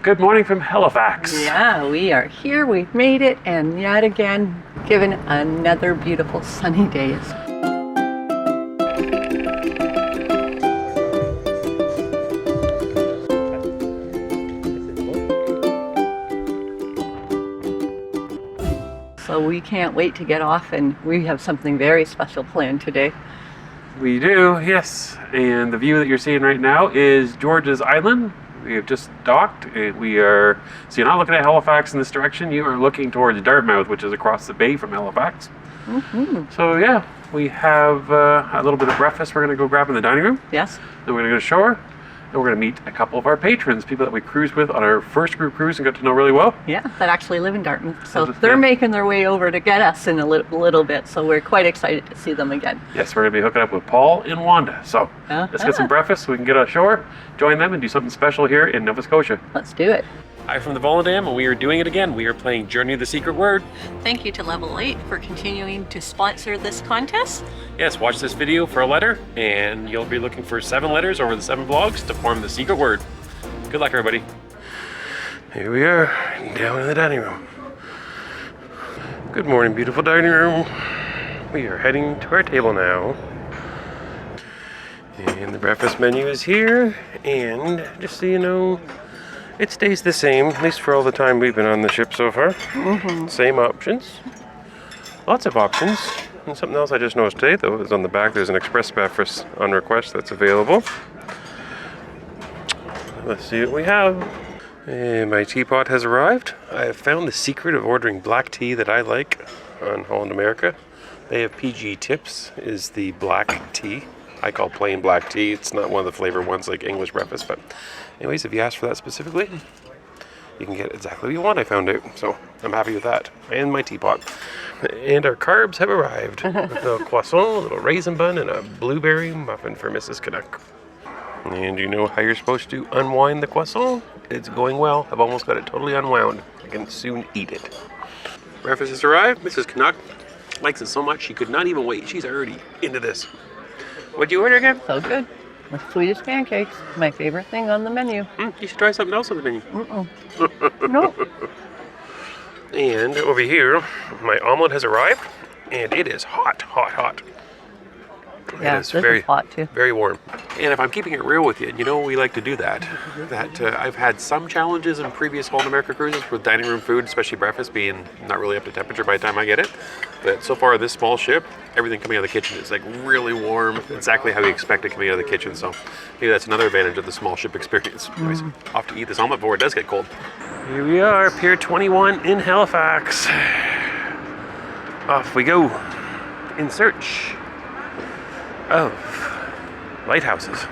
Good morning from Halifax. Yeah, we are here. We've made it, and yet again, given another beautiful sunny day. So we can't wait to get off, and we have something very special planned today. We do, yes. And the view that you're seeing right now is George's Island. We have just docked. So you're not looking at Halifax in this direction. You are looking towards Dartmouth, which is across the bay from Halifax. So yeah, we have a little bit of breakfast we're going to go grab in the dining room. Yes. Then we're going to go to shore. And we're going to meet a couple of our patrons, people that we cruised with on our first group cruise and got to know really well. Yeah, that actually live in Dartmouth. So they're making their way over to get us in a little bit. So we're quite excited to see them again. Yes, we're going to be hooking up with Paul and Wanda. So let's get some breakfast so we can get ashore, join them, and do something special here in Nova Scotia. Let's do it. Hi from the Volendam, and we are doing it again. We are playing Journey of the Secret Word. Thank you to Level 8 for continuing to sponsor this contest. Yes, watch this video for a letter, and you'll be looking for 7 letters over the 7 vlogs to form the secret word. Good luck, everybody. Here we are, down in the dining room. Good morning, beautiful dining room. We are heading to our table now. And the breakfast menu is here, and just so you know, it stays the same, at least for all the time we've been on the ship so far. Same options. Lots of options. And something else I just noticed today, though, is on the back there's an express breakfast on request that's available. Let's see what we have. And my teapot has arrived. I have found the secret of ordering black tea that I like on Holland America. They have PG Tips, is the black tea. I call plain black tea. It's not one of the flavored ones like English breakfast, but anyways, if you ask for that specifically, you can get exactly what you want, I found out. So I'm happy with that. And my teapot. And our carbs have arrived. A little croissant, a little raisin bun, and a blueberry muffin for Mrs. Canuck. And you know how you're supposed to unwind the croissant? It's going well. I've almost got it totally unwound. I can soon eat it. Breakfast has arrived. Mrs. Canuck likes it so much she could not even wait. She's already into this. What'd you order again? So good. The sweetest pancakes, my favorite thing on the menu. You should try something else on the menu. No. And over here, my omelet has arrived, and it is hot, hot, hot. Yeah, it is very hot too. Very warm. And if I'm keeping it real with you, you know we like to do that. I've had some challenges in previous Holland America cruises with dining room food, especially breakfast, being not really up to temperature by the time I get it. But so far, this small ship, everything coming out of the kitchen is like really warm, exactly how you expect it coming out of the kitchen. So maybe that's another advantage of the small ship experience. Anyways, off to eat this omelet before it does get cold. Here we are, Pier 21 in Halifax. Off we go in search of lighthouses.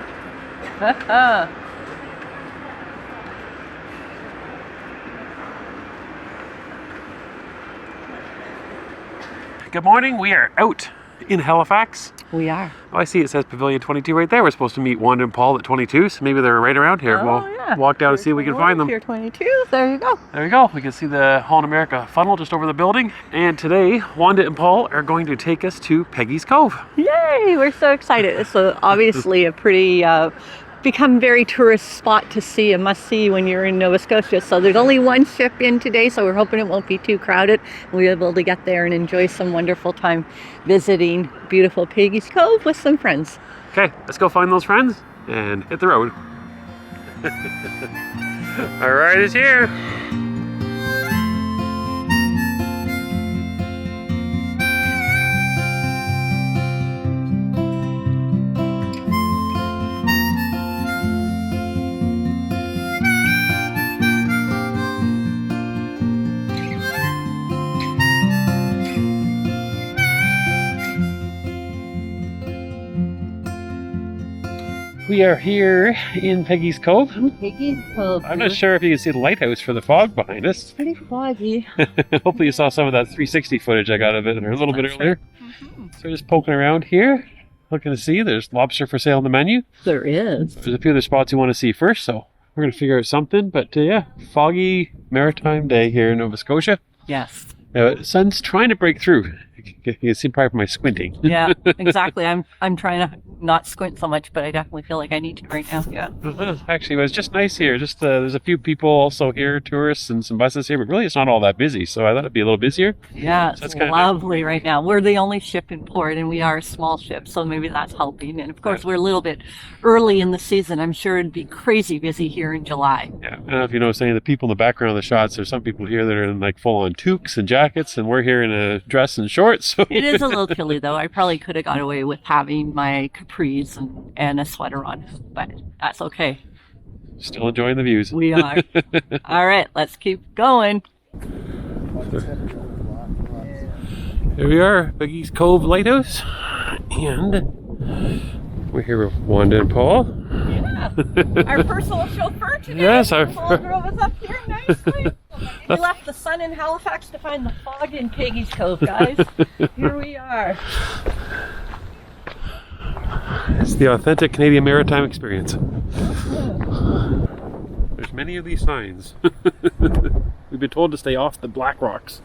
Good morning, we are out in Halifax. We are. Oh, I see it says Pavilion 22 right there. We're supposed to meet Wanda and Paul at 22, so maybe they're right around here. We'll walk down and see if we can find them. Pier 22, there you go. There you go. We can see the Holland America funnel just over the building. And today, Wanda and Paul are going to take us to Peggy's Cove. Yay, we're so excited. It's obviously a pretty become very tourist spot to see, a must-see when you're in Nova Scotia. So there's only one ship in today, so we're hoping it won't be too crowded. We'll be able to get there and enjoy some wonderful time visiting beautiful Peggy's Cove with some friends. Okay, let's go find those friends and hit the road. Our ride is here. We are here in Peggy's Cove. Peggy's Cove. I'm not sure if you can see the lighthouse for the fog behind us. It's pretty foggy. Hopefully you saw some of that 360 footage I got of it a little bit earlier. So we're just poking around here, looking to see. There's lobster for sale on the menu. There is. There's a few other spots you want to see first, so we're going to figure out something. But yeah, foggy maritime day here in Nova Scotia. Yes. The sun's trying to break through. You can see probably from my squinting. Yeah, exactly. I'm trying to not squint so much, but I definitely feel like I need to right now. Yeah. Actually, it was just nice here. Just there's a few people also here, tourists, and some buses here, but really it's not all that busy. So I thought it'd be a little busier. Yeah, So it's that's lovely right now. We're the only ship in port, and we are a small ship, so maybe that's helping. And of course, we're a little bit early in the season. I'm sure it'd be crazy busy here in July. Yeah, I don't know if you notice any of the people in the background of the shots. There's some people here that are in like full-on toques and jackets, and we're here in a dress and shorts. So. It is a little chilly, though. I probably could have got away with having my capris and a sweater on, but that's okay. Still enjoying the views. We are. All right, let's keep going. Here we are, Peggy's Cove Lighthouse, and we're here with Wanda and Paul. Yeah, our personal chauffeur today. Yes, Paul drove us up here nicely. We left the sun in Halifax to find the fog in Peggy's Cove, guys. Here we are. It's the authentic Canadian maritime experience. There's many of these signs. We've been told to stay off the black rocks.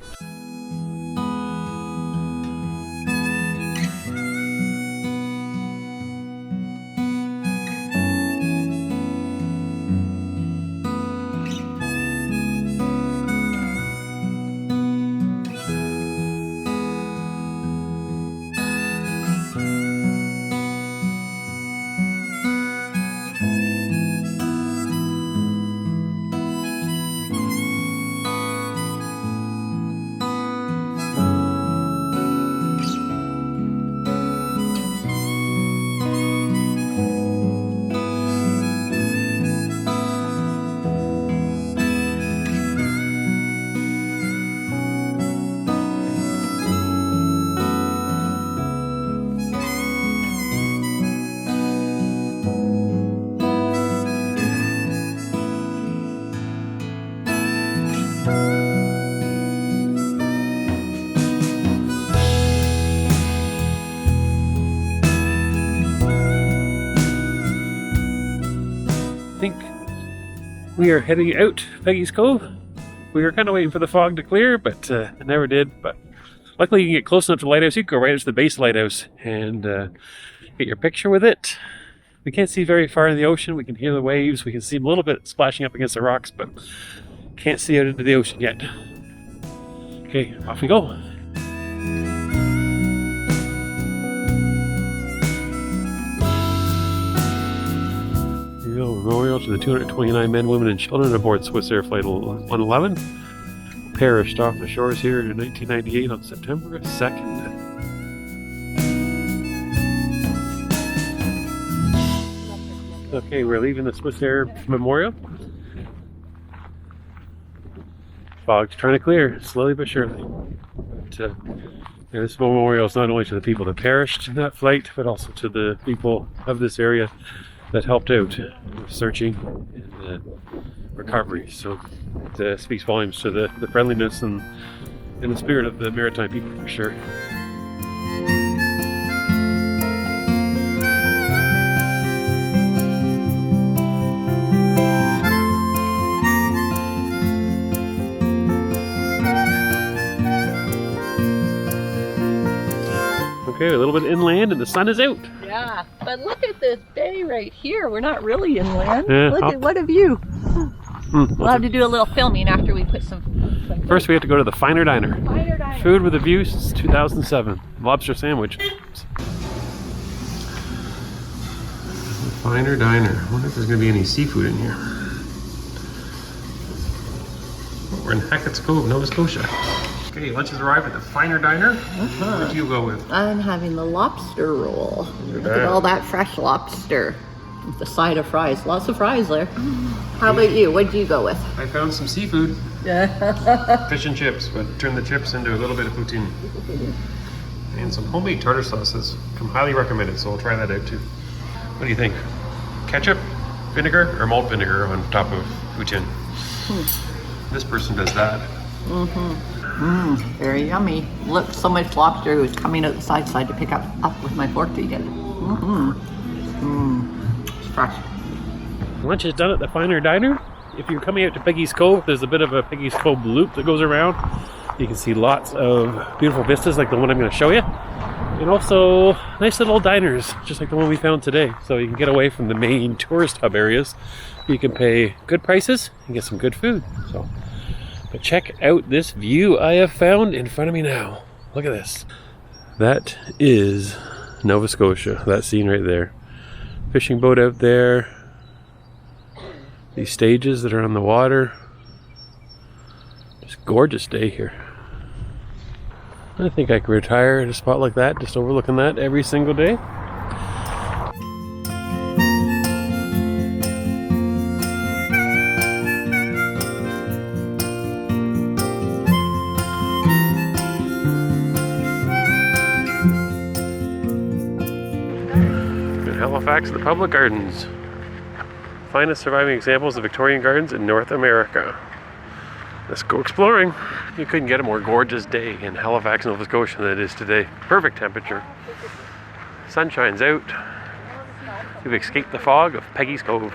I think we are heading out Peggy's Cove. We were kind of waiting for the fog to clear, but it never did. But luckily you can get close enough to the lighthouse. You can go right to the base lighthouse and get your picture with it. We can't see very far in the ocean. We can hear the waves. We can see them a little bit splashing up against the rocks, but can't see out into the ocean yet. Okay, off we go. Memorial to the 229 men, women, and children aboard Swiss Air Flight 111. Perished off the shores here in 1998 on September 2nd. Okay, we're leaving the Swiss Air Memorial. Fog's trying to clear, slowly but surely. But, this memorial is not only to the people that perished in that flight, but also to the people of this area that helped out searching and recovery. So it speaks volumes to the friendliness and the spirit of the maritime people for sure. Okay, a little bit inland and the sun is out. Yeah, but look at this bay right here. We're not really inland. Yeah, look at what a view. We'll have to do a little filming after we put some First we have to go to the Finer Diner. Finer Diner. Food with a View since 2007. Lobster sandwich. Finer Diner. I wonder if there's going to be any seafood in here. We're in Halifax, Cove, Nova Scotia. Okay, lunch has arrived at the Finer Diner. What do you go with? I'm having the lobster roll. Look at all that fresh lobster. With the side of fries. Lots of fries there. How about you? What did you go with? I found some seafood. Fish and chips, but turn the chips into a little bit of poutine. And some homemade tartar sauces. I'm highly recommended, so I'll try that out too. What do you think? Ketchup, vinegar, or malt vinegar on top of poutine? This person does that. Very yummy. Look, so much lobster was coming out the side to pick up with my fork to eat it. Fresh. Lunch is done at the Finer Diner. If you're coming out to Peggy's Cove, there's a bit of a Peggy's Cove loop that goes around. You can see lots of beautiful vistas like the one I'm going to show you. And also nice little diners, just like the one we found today. So you can get away from the main tourist hub areas. You can pay good prices and get some good food. So, but check out this view I have found in front of me now. Look at this. That is Nova Scotia, that scene right there. Fishing boat out there. These stages that are on the water. Just gorgeous day here. I think I could retire at a spot like that, just overlooking that every single day. In Halifax, the public gardens. Finest surviving examples of Victorian gardens in North America. Let's go exploring. You couldn't get a more gorgeous day in Halifax, Nova Scotia than it is today. Perfect temperature. Sun shines out. We've escaped the fog of Peggy's Cove.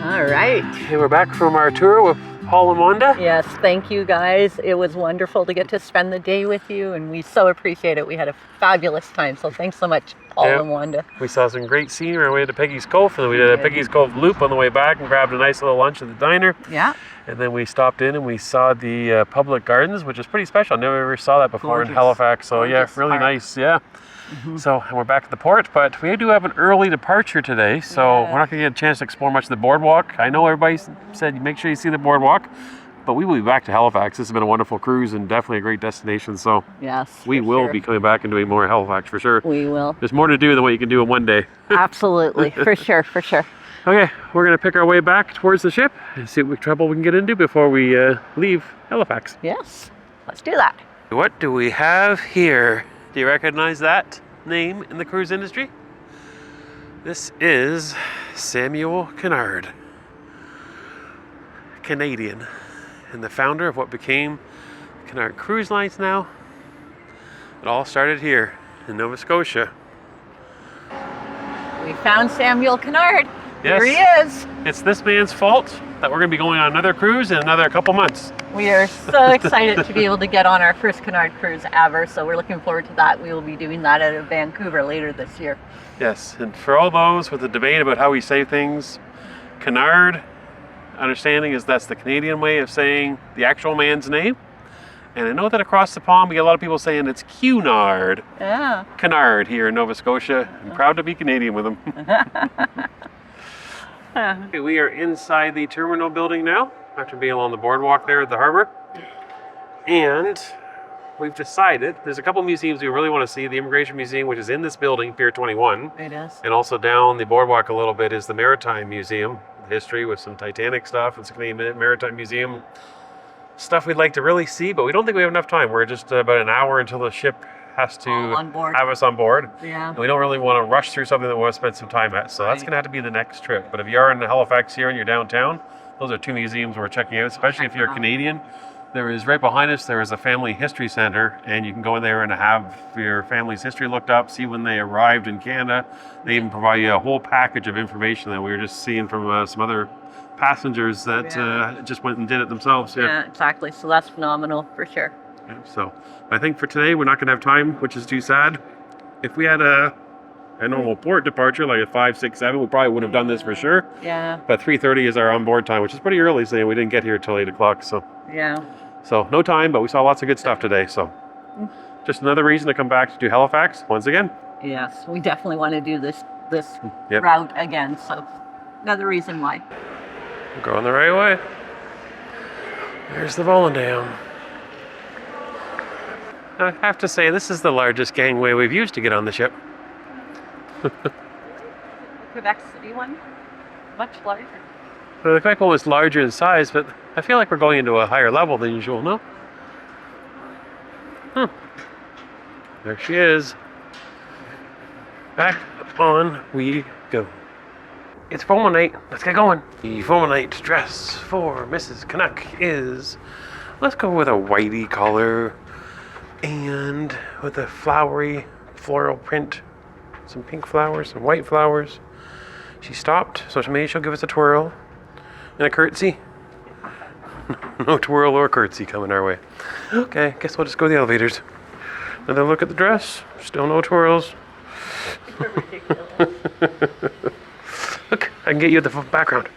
All right. Okay, we're back from our tour with Paul and Wanda. Yes, thank you guys. It was wonderful to get to spend the day with you, and we so appreciate it. We had a fabulous time, so thanks so much, Paul Yeah. and Wanda. We saw some great scenery on our way to Peggy's Cove, and then we did a Peggy's Cove loop on the way back and grabbed a nice little lunch at the diner. Yeah. And then we stopped in and we saw the public gardens, which is pretty special. Never ever saw that before in Gorgeous. Halifax. So yeah, Gorgeous really park. nice. Yeah. So and we're back at the port, but we do have an early departure today, so Yeah. we're not going to get a chance to explore much of the boardwalk. I know everybody said make sure you see the boardwalk, but we will be back to Halifax. This has been a wonderful cruise and definitely a great destination. So Yes. we for will sure. be coming back and doing more Halifax for sure. We will. There's more to do than what you can do in one day. Absolutely. For sure. For sure. Okay, we're going to pick our way back towards the ship and see what trouble we can get into before we leave Halifax. Yes. Let's do that. What do we have here? Do you recognize that name in the cruise industry? This is Samuel Kennard, Canadian, and the founder of what became Kennard Cruise Lines now. It all started here in Nova Scotia. We found Samuel Kennard. Yes. Here he is. It's this man's fault that we're going to be going on another cruise in another couple months. We are so excited to be able to get on our first Kennard cruise ever, so we're looking forward to that. We will be doing that out of Vancouver later this year. Yes, and for all those with the debate about how we say things, Kennard, understanding is that's the Canadian way of saying the actual man's name. And I know that across the pond we get a lot of people saying it's Cunard. Yeah. Kennard here in Nova Scotia. I'm proud to be Canadian with him. Okay, we are inside the terminal building now, after being along the boardwalk there at the harbor. And we've decided, there's a couple museums we really want to see. The Immigration Museum, which is in this building, Pier 21. It is. And also down the boardwalk a little bit is the Maritime Museum. History with some Titanic stuff. It's a Canadian Maritime Museum. Stuff we'd like to really see, but we don't think we have enough time. We're just about an hour until the ship has to All on board. have us on board. Yeah. And we don't really want to rush through something that we want to spend some time at. So that's Right. going to have to be the next trip. But if you are in Halifax here and you're downtown, those are two museums we're checking out, especially if you're a Canadian. There is right behind us, there is a family history center, and you can go in there and have your family's history looked up, see when they arrived in Canada. They even provide you a whole package of information that we were just seeing from some other passengers that just went and did it themselves. Yeah, exactly. So that's phenomenal for sure. Yeah, so I think for today we're not going to have time, which is too sad. If we had a normal port departure like at 5, 6, 7, we probably would have done this for sure. Yeah. But 3:30 is our onboard time, which is pretty early, saying we didn't get here till 8 o'clock. Yeah. So no time, but we saw lots of good stuff today. So just another reason to come back to do Halifax once again. Yes. We definitely want to do this Yep. route again. So Another reason why. We're going the right way. There's the Volendam. I have to say, this is the largest gangway we've used to get on the ship. The Quebec City one, much larger. Well, the Quebec one was larger in size, but I feel like we're going into a higher level than usual, no? There she is. Back on we go. It's FOMO night. Let's get going. The FOMO night dress for Mrs. Canuck is, let's go with a whitey color and with a flowery floral print. Some pink flowers, some white flowers. She stopped, so maybe she'll give us a twirl and a curtsy. No twirl or curtsy coming our way. Okay, guess we'll just go to the elevators. Another look at the dress. Still no twirls. Look, I can get you the background.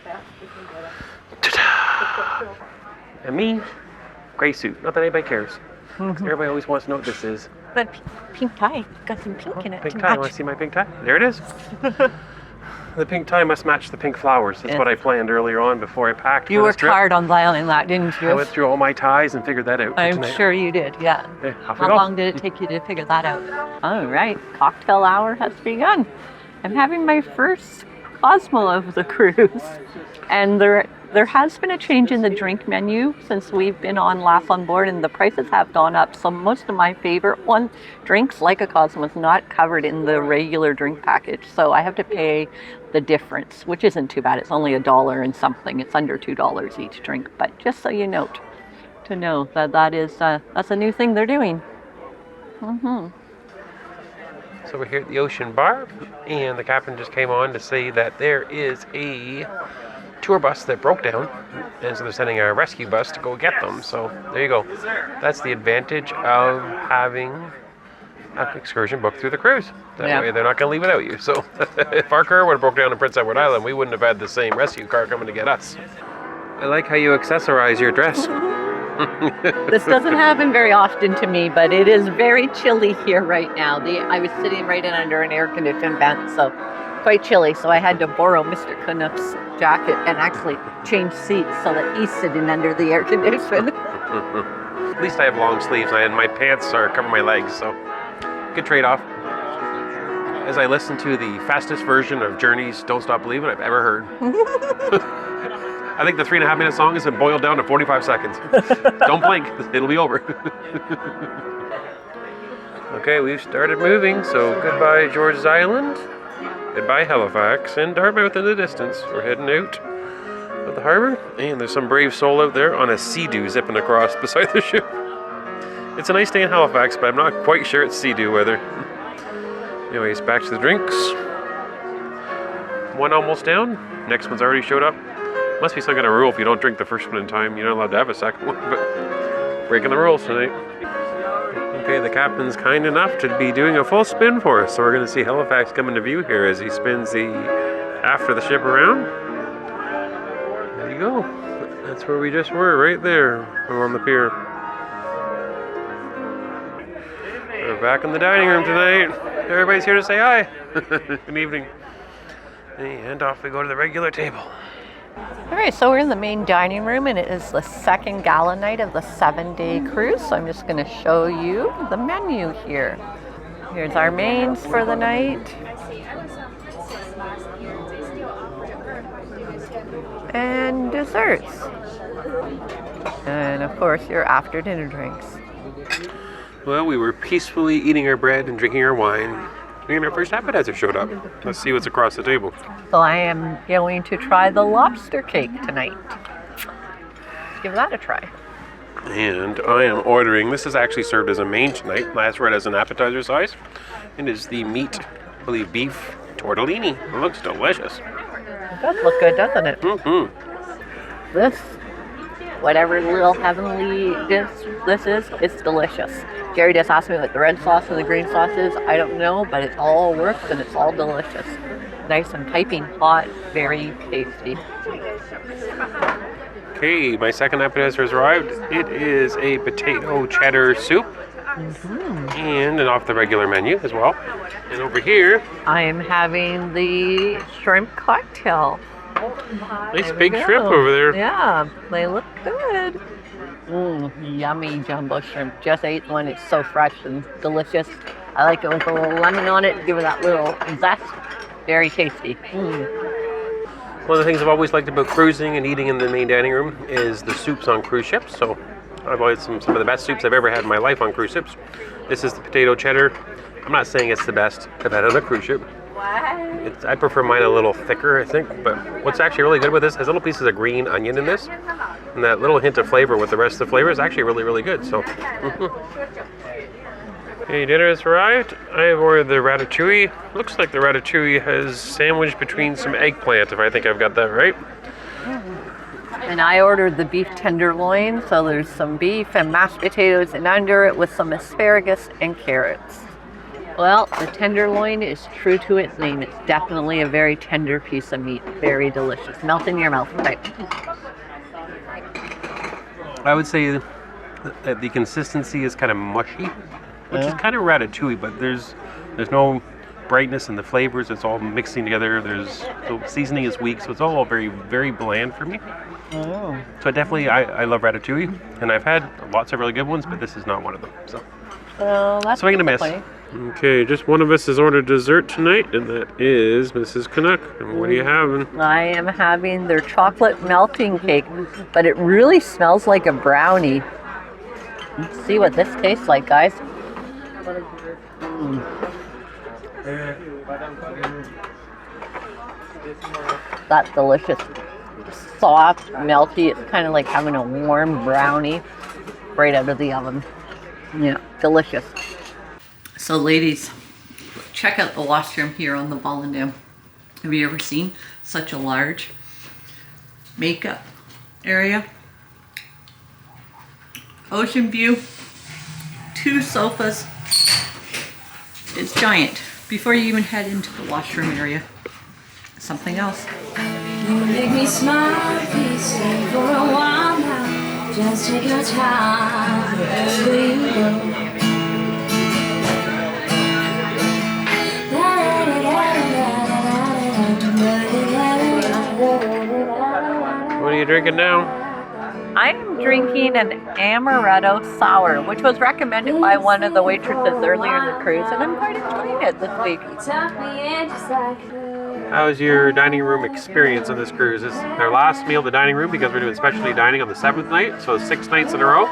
Ta-da! And me, gray suit. Not that anybody cares. Everybody always wants to know what this is. But pink tie, got some pink in it. Pink to tie. match. Want to see my pink tie? There it is. The pink tie must match the pink flowers. That's what I planned earlier on before I packed. You worked hard on dialing that, didn't you? I went through all my ties and figured that out. for I'm tonight. sure you did, yeah. Okay, off we How go. long did it take you to figure that out? All right, cocktail hour has begun. I'm having my first Cosmo of the cruise. And there has been a change in the drink menu since we've been on last on board, and the prices have gone up. So most of my favorite drinks, like a Cosmo, is not covered in the regular drink package. So I have to pay the difference, which isn't too bad. It's only $1 and something. It's under $2 each drink. But just so you know that's a new thing they're doing. So we're here at the Ocean Bar, and the captain just came on to say that there is a tour bus that broke down, and so they're sending a rescue bus to go get them. So there you go. That's the advantage of having an excursion booked through the cruise. That way they're not going to leave without you. So if our car would have broke down in Prince Edward Island, we wouldn't have had the same rescue car coming to get us. I like how you accessorize your dress. This doesn't happen very often to me, but it is very chilly here right now. I was sitting right in under an air-conditioned vent, so quite chilly. So I had to borrow Mr. Canuck's jacket and actually change seats so that he's sitting under the air condition. At least I have long sleeves, and my pants are covering my legs, so good trade-off. As I listen to the fastest version of Journey's Don't Stop Believin' I've ever heard. I think the 3.5-minute song has been boiled down to 45 seconds. Don't blink, it'll be over. Okay, we've started moving, so goodbye George's Island, goodbye Halifax, and Dartmouth in the distance. We're heading out of the harbor, and there's some brave soul out there on a Sea-Doo zipping across beside the ship. It's a nice day in Halifax, but I'm not quite sure it's Sea-Doo weather. Anyways, back to the drinks. One almost down, next one's already showed up. Must be some kind of rule if you don't drink the first one in time, you're not allowed to have a second one, but breaking the rules tonight. Okay, the captain's kind enough to be doing a full spin for us, so we're going to see Halifax come into view here as he spins after the ship around. There you go. That's where we just were, right there, on the pier. We're back in the dining room tonight. Everybody's here to say hi. Good evening. And off we go to the regular table. All right, so we're in the main dining room, and it is the second gala night of the 7-day cruise. So I'm just going to show you the menu here. Here's our mains for the night. And desserts. And of course, your after dinner drinks. Well, we were peacefully eating our bread and drinking our wine, and our first appetizer showed up. Let's see what's across the table. So I am going to try the lobster cake tonight. Let's give that a try. And I am ordering, this is actually served as a main tonight, last read as an appetizer size. It is the meat, I believe beef tortellini. It looks delicious. It does look good, doesn't it? Mm-hmm. This, whatever little heavenly dish this is, it's delicious. Jerry just asked me what the red sauce and the green sauce is. I don't know, but it all works and it's all delicious. Nice and piping hot, very tasty. Okay, my second appetizer has arrived. It is a potato cheddar soup. And off the regular menu as well. And over here, I am having the shrimp cocktail. Nice big shrimp over there. Yeah, they look good. Yummy jumbo shrimp. Just ate one. It's so fresh and delicious. I like it with a little lemon on it. Give it that little zest. Very tasty. One of the things I've always liked about cruising and eating in the main dining room is the soups on cruise ships. So I've always some of the best soups I've ever had in my life on cruise ships. This is the potato cheddar. I'm not saying it's the best I've had on a cruise ship. I prefer mine a little thicker, I think. But what's actually really good with this is little pieces of green onion in this. And that little hint of flavor with the rest of the flavor is actually really, really good. So, Hey, dinner has arrived. I have ordered the ratatouille. Looks like the ratatouille has sandwiched between some eggplant, if I think I've got that right. And I ordered the beef tenderloin. So there's some beef and mashed potatoes and under it with some asparagus and carrots. Well, the tenderloin is true to its name. It's definitely a very tender piece of meat. Very delicious. Melt in your mouth type. I would say that the consistency is kind of mushy, which is kind of ratatouille, but there's no brightness in the flavors. It's all mixing together. The seasoning is weak, so it's all very, very bland for me. So I love ratatouille, and I've had lots of really good ones, but this is not one of them. So That's swing and a miss. Okay, just one of us has ordered dessert tonight, and that is Mrs. Canuck. And what are you having? I am having their chocolate melting cake, but it really smells like a brownie. Let's see what this tastes like, guys. That's delicious. Soft, melty. It's kind of like having a warm brownie right out of the oven. Yeah, delicious. So ladies, check out the washroom here on the Volendam. Have you ever seen such a large makeup area? Ocean view, 2 sofas. It's giant. Before you even head into the washroom area, something else. You make me smile, please stay for a while now. Just take your time, wherever you go. What are you drinking now? I'm drinking an amaretto sour, which was recommended by one of the waitresses earlier in the cruise, and I'm quite enjoying it this week. How was your dining room experience on this cruise? This is our last meal at the dining room because we're doing specialty dining on the 7th night, so 6 nights in a row.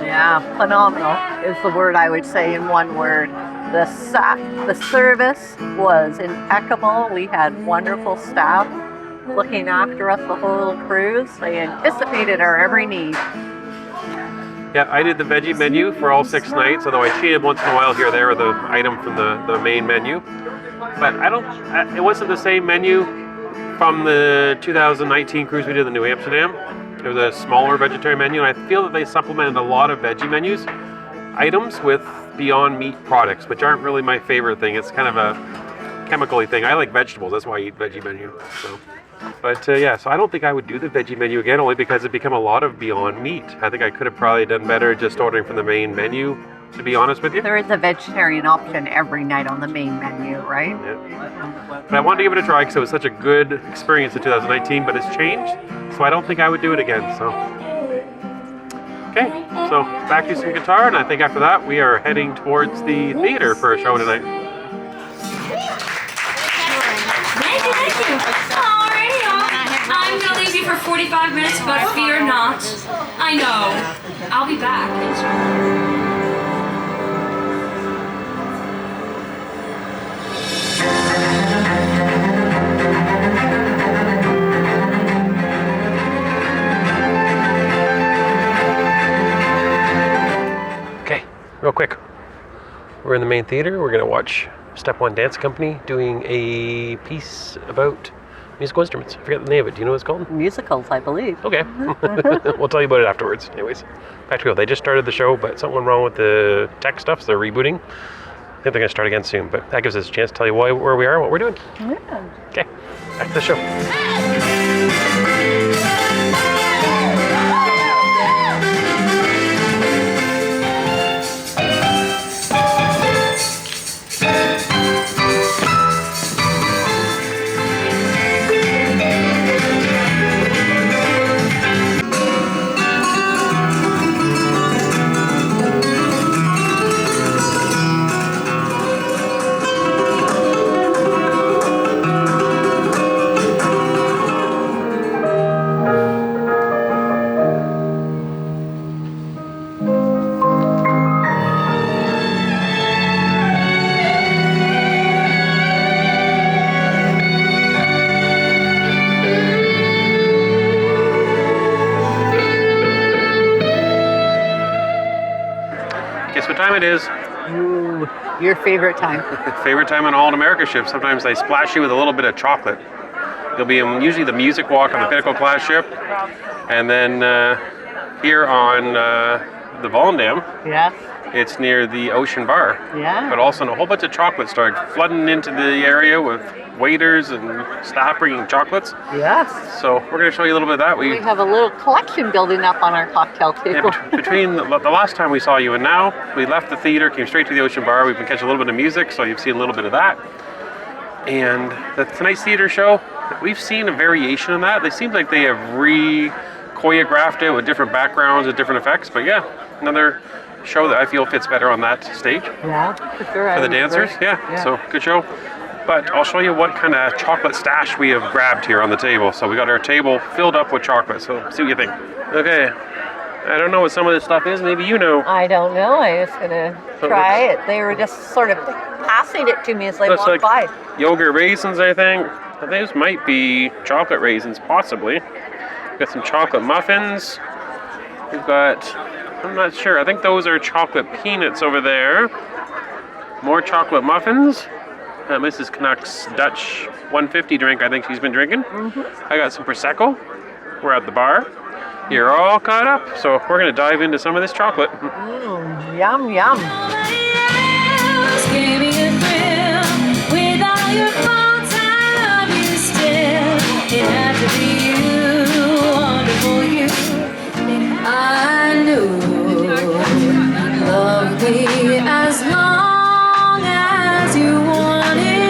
Yeah, phenomenal is the word I would say in one word. The service was impeccable. We had wonderful staff looking after us the whole cruise. They anticipated our every need. Yeah, I did the veggie menu for all 6 nights, although I cheated once in a while here or there with the item from the main menu. But it wasn't the same menu from the 2019 cruise we did in New Amsterdam. It was a smaller vegetarian menu, and I feel that they supplemented a lot of veggie items with Beyond Meat products, which aren't really my favorite thing. It's kind of a chemical-y thing. I like vegetables, that's why I eat veggie menu. So I don't think I would do the veggie menu again, only because it became a lot of Beyond Meat. I think I could have probably done better just ordering from the main menu, to be honest with you. There is a vegetarian option every night on the main menu, right? Yeah. But I wanted to give it a try because it was such a good experience in 2019, but it's changed, so I don't think I would do it again. So, okay, so back to some guitar, and I think after that we are heading towards the theater for a show tonight. Thank you. Alrighty, I'm gonna leave you for 45 minutes, but fear not. I know. I'll be back. Okay, real quick. We're in the main theater. We're going to watch Step One Dance Company doing a piece about musical instruments. I forget the name of it. Do you know what it's called? Musicals, I believe. Okay. We'll tell you about it afterwards. Anyways, back to go. They just started the show, but something went wrong with the tech stuff, so they're rebooting. I think they're going to start again soon, but that gives us a chance to tell you where we are and what we're doing. Yeah. Okay, back to the show. time it is. Ooh, your favorite time. Favorite time on Holland America ship. Sometimes I splash you with a little bit of chocolate. You'll be in usually the music walk on the Pinnacle class ship, and then here on the Volendam, Yes. it's near the Ocean Bar. Yeah. But also a whole bunch of chocolate started flooding into the area with waiters and staff bringing chocolates. Yes. So we're going to show you a little bit of that. We have a little collection building up on our cocktail table. Between the last time we saw you and now, we left the theater, came straight to the Ocean Bar. We've been catching a little bit of music, so you've seen a little bit of that. And tonight's theater show, we've seen a variation of that. They seem like they have choreographed it with different backgrounds and different effects. But yeah, another show that I feel fits better on that stage. Yeah, for sure. For the dancers, yeah. So good show. But I'll show you what kind of chocolate stash we have grabbed here on the table. So we got our table filled up with chocolate. So see what you think. Okay. I don't know what some of this stuff is. Maybe you know. I don't know. I was going to try it. They were just sort of passing it to me as they Looks walked like by. yogurt raisins, I think. These might be chocolate raisins, possibly. We've got some chocolate muffins. We've got, I'm not sure. I think those are chocolate peanuts over there. More chocolate muffins. Mrs. Canucks Dutch 150 drink I think she's been drinking. I got some Prosecco. We're at the bar. You're all caught up, so we're going to dive into some of this chocolate. Yum, yum. I knew you'd love me as long as you wanted.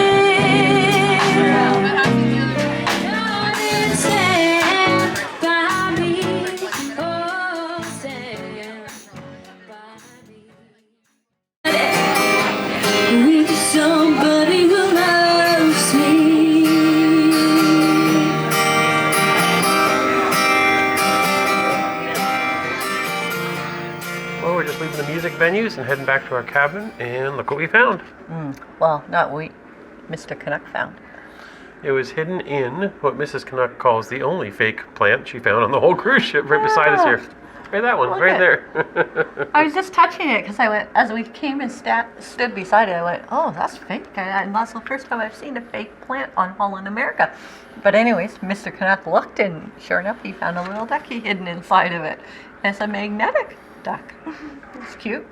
Stand by me, oh, stand by me. With somebody who loves me. Well, we're just leaving the music venues and heading back to our cabin, and look what we found. Well, not we. Mr. Canuck found. It was hidden in what Mrs. Canuck calls the only fake plant she found on the whole cruise ship right beside us here. Right, that one, Look right at- there. I was just touching it because I went, as we came and stood beside it, I went, oh, that's fake. And that's the first time I've seen a fake plant on Holland America. But anyways, Mr. Canuck looked, and sure enough, he found a little ducky hidden inside of it. And it's a magnetic duck. It's cute.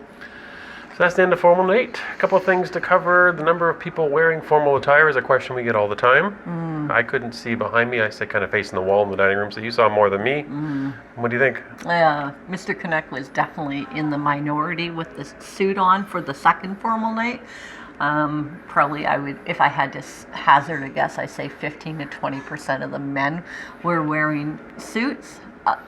So that's the end of formal night. A couple of things to cover. The number of people wearing formal attire is a question we get all the time. I couldn't see behind me. I sit kind of facing the wall in the dining room, so you saw more than me. What do you think? Mr. Canuck was definitely in the minority with the suit on for the second formal night. Probably I would, if I had to hazard a guess, I say 15 to 20% of the men were wearing suits.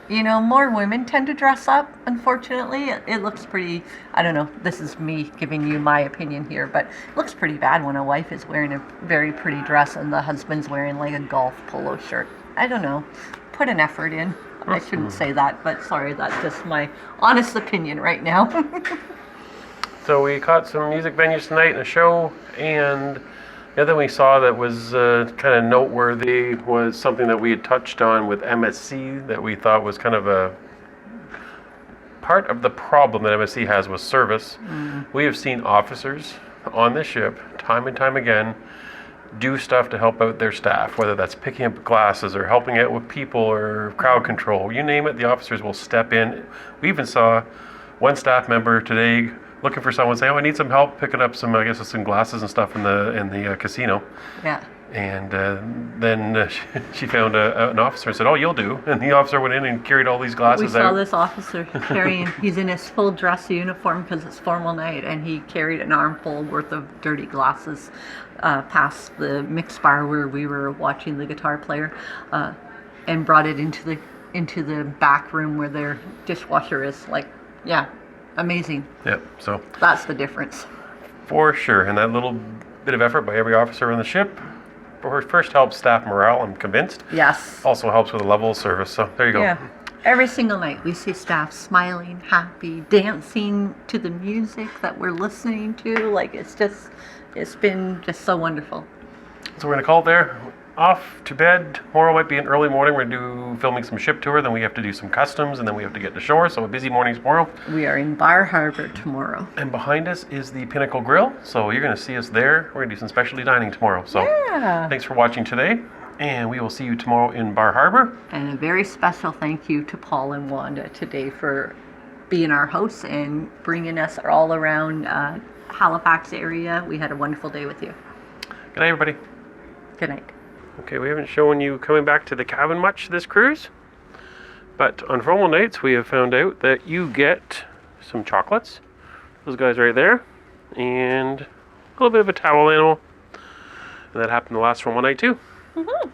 More women tend to dress up, unfortunately. It looks pretty, I don't know, this is me giving you my opinion here, but it looks pretty bad when a wife is wearing a very pretty dress and the husband's wearing like a golf polo shirt. I don't know. Put an effort in. I shouldn't say that, but sorry, that's just my honest opinion right now. So we caught some music venues tonight and a show, and the other thing we saw that was kind of noteworthy was something that we had touched on with MSC that we thought was kind of a part of the problem that MSC has with service. We have seen officers on the ship time and time again do stuff to help out their staff, whether that's picking up glasses or helping out with people or crowd control. You name it, the officers will step in. We even saw one staff member today looking for someone saying, "Oh, I need some help picking up some glasses and stuff in the casino." Yeah. And then she found an officer and said, "Oh, you'll do." And the officer went in and carried all these glasses We saw out. this officer carrying, he's in his full dress uniform because it's formal night, and he carried an armful worth of dirty glasses past the mix bar where we were watching the guitar player, and brought it into the back room where their dishwasher is. Like, yeah, amazing. Yeah, so That's the difference. for sure. And that little bit of effort by every officer on the ship first helps staff morale, I'm convinced. Yes. Also helps with the level of service. So there you go. Yeah. Every single night we see staff smiling, happy, dancing to the music that we're listening to. Like, it's been just so wonderful. So we're going to call it there. off to bed. Tomorrow might be an early morning. We're going to do filming some ship tour, then we have to do some customs, and then we have to get to shore, so a busy morning tomorrow. We are in Bar Harbor tomorrow. And behind us is the Pinnacle Grill, so you're going to see us there. We're going to do some specialty dining tomorrow. So Yeah. thanks for watching today, and we will see you tomorrow in Bar Harbor. And a very special thank you to Paul and Wanda today for being our hosts and bringing us all around Halifax area. We had a wonderful day with you. Good night, everybody. Good night. Okay, we haven't shown you coming back to the cabin much this cruise, but on formal nights we have found out that you get some chocolates, those guys right there, and a little bit of a towel animal. And that happened the last formal night too. Mm-hmm.